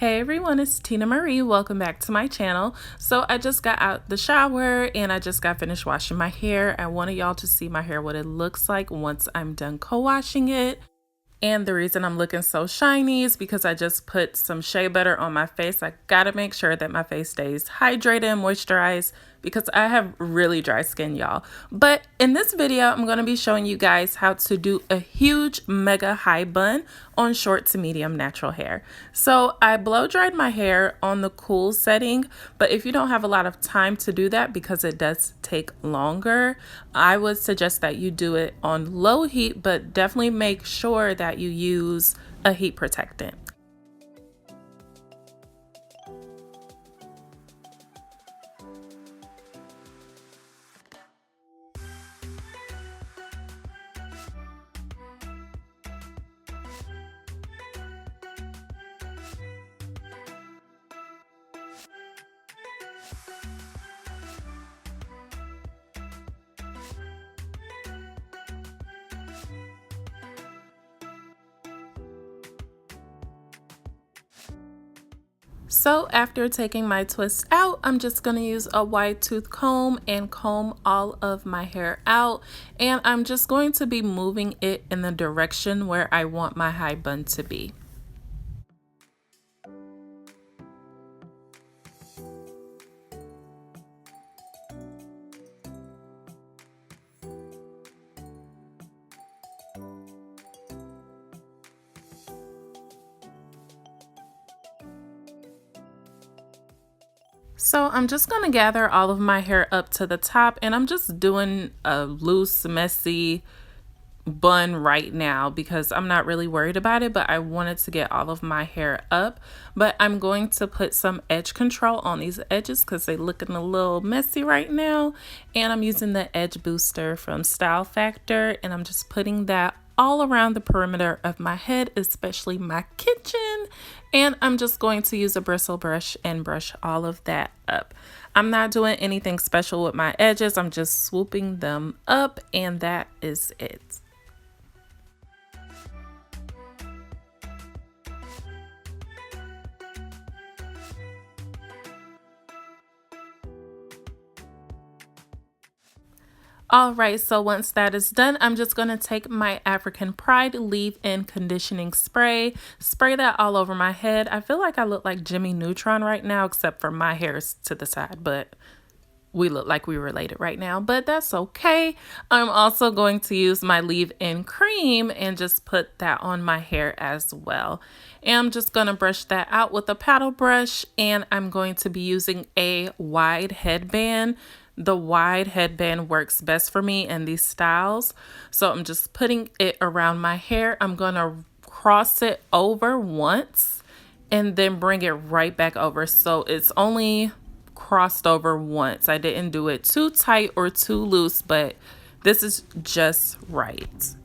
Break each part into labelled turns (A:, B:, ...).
A: Hey everyone, it's Tina Marie. Welcome back to my channel. So I just got out the shower and I just got finished washing my hair. I wanted y'all to see my hair, what it looks like once I'm done co-washing it. And the reason I'm looking so shiny is because I just put some shea butter on my face. I gotta make sure that my face stays hydrated and moisturized because I have really dry skin, y'all. But in this video, I'm gonna be showing you guys how to do a huge mega high bun on short to medium natural hair. So I blow dried my hair on the cool setting, but if you don't have a lot of time to do that because it does take longer, I would suggest that you do it on low heat, but definitely make sure that you use a heat protectant. So after taking my twist out, I'm just going to use a wide tooth comb and comb all of my hair out. And I'm just going to be moving it in the direction where I want my high bun to be. So I'm just going to gather all of my hair up to the top, and I'm just doing a loose, messy bun right now because I'm not really worried about it, but I wanted to get all of my hair up. But I'm going to put some edge control on these edges because they're looking a little messy right now. And I'm using the Edge Booster from Style Factor, and I'm just putting that all around the perimeter of my head, especially my kitchen. And I'm just going to use a bristle brush and brush all of that up. I'm not doing anything special with my edges. I'm just swooping them up, and that is it. All right, so once that is done, I'm just going to take my African Pride leave-in conditioning spray that all over my head. I feel like I look like Jimmy Neutron right now, except for my hair is to the side, but we look like we're related right now, but that's okay. I'm also going to use my leave-in cream and just put that on my hair as well. And I'm just going to brush that out with a paddle brush, and I'm going to be using a wide headband. The wide headband works best for me in these styles. So I'm just putting it around my hair. I'm going to cross it over once and then bring it right back over. So it's only crossed over once. I didn't do it too tight or too loose, but this is just right.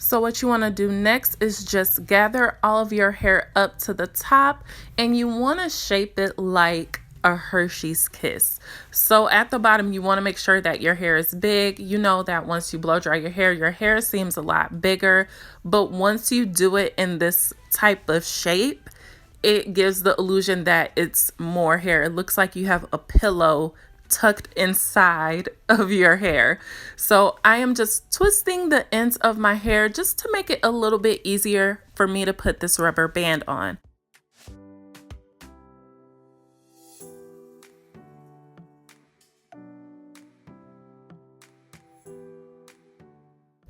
A: So what you want to do next is just gather all of your hair up to the top, and you want to shape it like a Hershey's Kiss. So at the bottom, you want to make sure that your hair is big. You know that once you blow dry your hair seems a lot bigger. But once you do it in this type of shape, it gives the illusion that it's more hair. It looks like you have a pillow tucked inside of your hair. So I am just twisting the ends of my hair just to make it a little bit easier for me to put this rubber band on.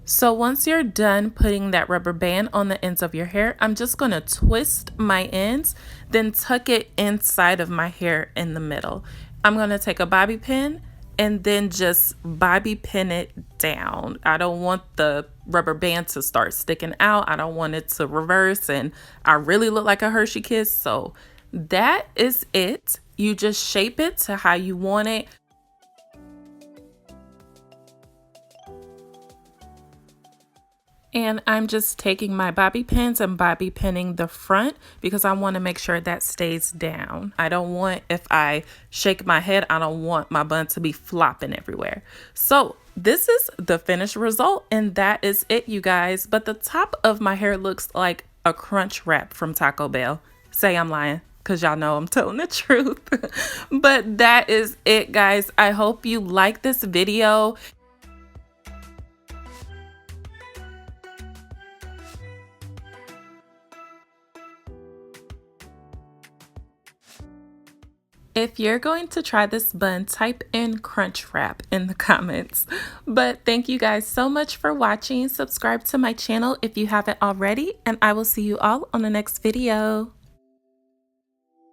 A: So once you're done putting that rubber band on the ends of your hair, I'm just going to twist my ends, then tuck it inside of my hair in the middle. I'm going to take a bobby pin and then just bobby pin it down. I don't want the rubber band to start sticking out. I don't want it to reverse and I really look like a Hershey Kiss. So that is it. You just shape it to how you want it. And I'm just taking my bobby pins and bobby pinning the front because I want to make sure that stays down. I don't want, if I shake my head, I don't want my bun to be flopping everywhere. So this is the finished result, and that is it, you guys. But the top of my hair looks like a crunch wrap from Taco Bell. Say I'm lying, because y'all know I'm telling the truth. But that is it, guys. I hope you like this video. If you're going to try this bun, type in crunch wrap in the comments. But thank you guys so much for watching. Subscribe to my channel if you haven't already, and I will see you all on the next video.